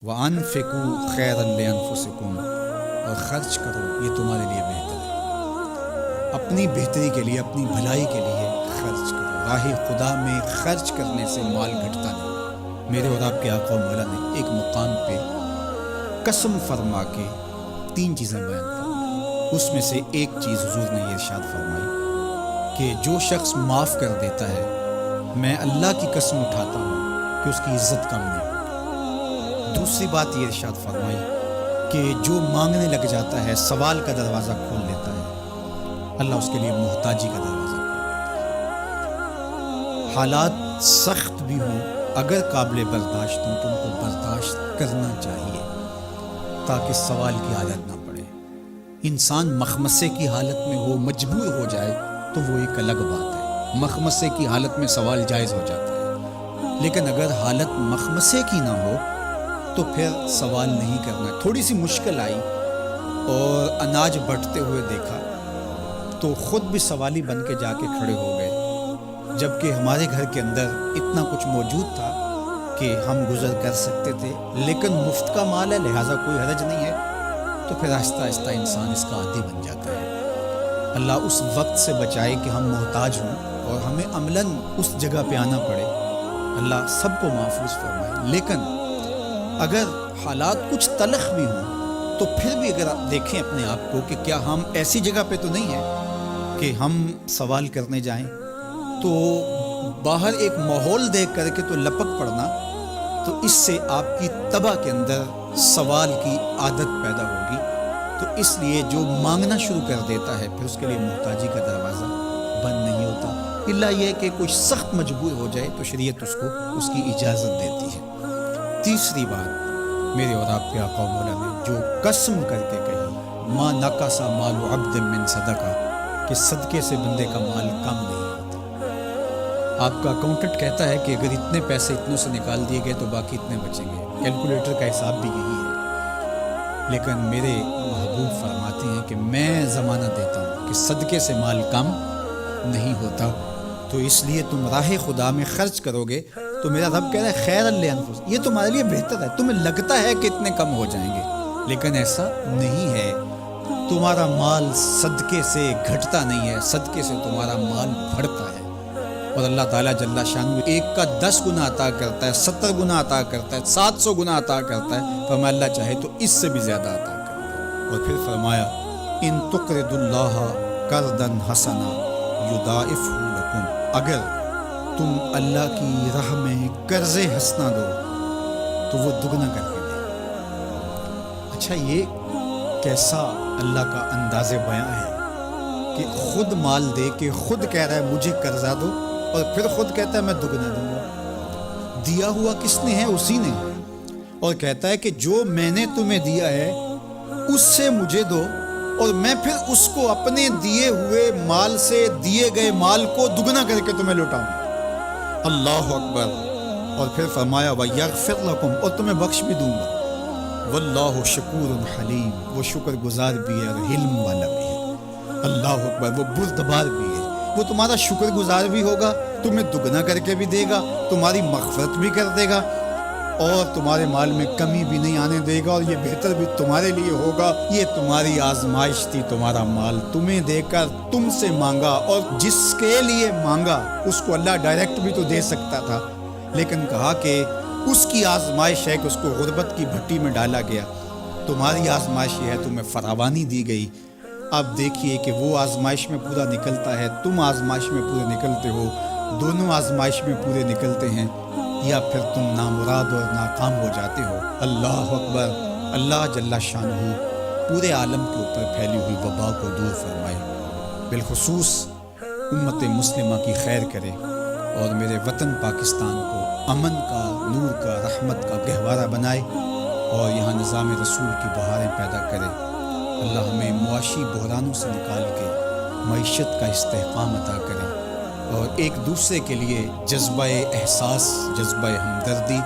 وَأَنفِقُوا خَيْرًا لِأَنفُسِكُمْ، اور خرچ کرو، یہ تمہارے لیے بہتر ہے، اپنی بہتری کے لیے، اپنی بھلائی کے لیے خرچ کرو۔ راہ خدا میں خرچ کرنے سے مال گھٹتا نہیں۔ میرے اور آپ کے آقا و مولا نے ایک مقام پہ قسم فرما کے 3 چیزیں بیان فرمائی، اس میں سے ایک چیز حضور نے یہ ارشاد فرمائی کہ جو شخص معاف کر دیتا ہے، میں اللہ کی قسم اٹھاتا ہوں کہ اس کی عزت کم نہیں ہوتی۔ دوسری بات یہ ارشاد فرمائی کہ جو مانگنے لگ جاتا ہے، سوال کا دروازہ کھول لیتا ہے، اللہ اس کے لیے محتاجی کا دروازہ کھول دیتا ہے۔ حالات سخت بھی ہوں، اگر قابل برداشت ہوں تو ان کو برداشت کرنا چاہیے تاکہ سوال کی عادت نہ پڑے۔ انسان مخمصے کی حالت میں ہو، مجبور ہو جائے تو وہ ایک الگ بات ہے، مخمصے کی حالت میں سوال جائز ہو جاتا ہے، لیکن اگر حالت مخمصے کی نہ ہو تو پھر سوال نہیں کرنا۔ تھوڑی سی مشکل آئی اور اناج بٹتے ہوئے دیکھا تو خود بھی سوالی بن کے جا کے کھڑے ہو گئے، جبکہ ہمارے گھر کے اندر اتنا کچھ موجود تھا کہ ہم گزر کر سکتے تھے، لیکن مفت کا مال ہے لہٰذا کوئی حرج نہیں ہے، تو پھر آہستہ آہستہ انسان اس کا عادی بن جاتا ہے۔ اللہ اس وقت سے بچائے کہ ہم محتاج ہوں اور ہمیں عملاً اس جگہ پہ آنا پڑے، اللہ سب کو محفوظ فرمائے۔ لیکن اگر حالات کچھ تلخ بھی ہوں تو پھر بھی اگر آپ دیکھیں اپنے آپ کو کہ کیا ہم ایسی جگہ پہ تو نہیں ہیں کہ ہم سوال کرنے جائیں، تو باہر ایک ماحول دیکھ کر کے تو لپک پڑنا، تو اس سے آپ کی طبع کے اندر سوال کی عادت پیدا ہوگی۔ تو اس لیے جو مانگنا شروع کر دیتا ہے پھر اس کے لیے محتاجی کا دروازہ بند نہیں ہوتا، الا یہ کہ کچھ سخت مجبور ہو جائے تو شریعت اس کو اس کی اجازت دیتی ہے۔ تیسری بات میرے اور آپ کے آقا و مولا نے جو قسم کر کے کہی، ما نقص مال عبد من صدقہ، کہ صدقے سے بندے کا مال کم نہیں ہوتا۔ آپ کا اکاؤنٹنٹ کہتا ہے کہ اگر اتنے پیسے اتنوں سے نکال دیے گئے تو باقی اتنے بچیں گے، کیلکولیٹر کا حساب بھی یہی ہے، لیکن میرے محبوب فرماتے ہیں کہ میں زمانہ دیتا ہوں کہ صدقے سے مال کم نہیں ہوتا، تو اس لیے تم راہ خدا میں خرچ کرو گے تو میرا رب کہہ رہا ہے خیر لانفس، یہ تمہارے لیے بہتر ہے۔ تمہیں لگتا ہے کہ اتنے کم ہو جائیں گے، لیکن ایسا نہیں ہے۔ تمہارا مال صدقے سے گھٹتا نہیں ہے، صدقے سے تمہارا مال بڑھتا ہے، اور اللہ تعالیٰ جل شانہ ایک کا 10 گنا عطا کرتا ہے، 70 گنا عطا کرتا ہے، 700 گنا عطا کرتا ہے، فرمایا اللہ چاہے تو اس سے بھی زیادہ عطا کرتا ہے۔ اور پھر فرمایا ان تقرضوا اللہ قرضا حسنا یضاعفہ لکم، اگر تم اللہ کی راہ میں قرض حسنہ دو تو وہ دگنا کر کے دے۔ اچھا، یہ کیسا اللہ کا انداز بیان ہے کہ خود مال دے کے خود کہہ رہا ہے مجھے قرضہ دو، اور پھر خود کہتا ہے میں دگنا دوں گا۔ دیا ہوا کس نے ہے؟ اسی نے، اور کہتا ہے کہ جو میں نے تمہیں دیا ہے اس سے مجھے دو، اور میں پھر اس کو اپنے دیے ہوئے مال سے دیے گئے مال کو دگنا کر کے تمہیں لوٹاؤں گا۔ اللہ اکبر۔ اور پھر فرمایا وَيَغْفِرْ لَكُمْ، اور تمہیں بخش بھی دوں گا۔ وَاللَّهُ شَكُورٌ حَلِيمٌ، وہ شکر گزار بھی ہے اور حلم والا بھی ہے۔ اللہ اکبر، وہ بردبار بھی ہے، وہ تمہارا شکر گزار بھی ہوگا، تمہیں دگنا کر کے بھی دے گا، تمہاری مغفرت بھی کر دے گا، اور تمہارے مال میں کمی بھی نہیں آنے دے گا، اور یہ بہتر بھی تمہارے لیے ہوگا۔ یہ تمہاری آزمائش تھی، تمہارا مال تمہیں دے کر تم سے مانگا، اور جس کے لیے مانگا اس کو اللہ ڈائریکٹ بھی تو دے سکتا تھا، لیکن کہا کہ اس کی آزمائش ہے کہ اس کو غربت کی بھٹی میں ڈالا گیا۔ تمہاری آزمائش یہ ہے، تمہیں فراوانی دی گئی۔ اب دیکھیے کہ وہ آزمائش میں پورا نکلتا ہے، تم آزمائش میں پورے نکلتے ہو، دونوں آزمائش میں پورے نکلتے ہیں، یا پھر تم نامراد اور ناکام ہو جاتے ہو۔ اللہ اکبر۔ اللہ جل شانہ پورے عالم کے اوپر پھیلی ہوئی وبا کو دور فرمائے، بالخصوص امت مسلمہ کی خیر کرے، اور میرے وطن پاکستان کو امن کا، نور کا، رحمت کا گہوارہ بنائے، اور یہاں نظام رسول کی بہاریں پیدا کرے۔ اللہ ہمیں معاشی بحرانوں سے نکال کے معیشت کا استحکام عطا کرے، اور ایک دوسرے کے لیے جذبہ احساس، جذبہ ہمدردی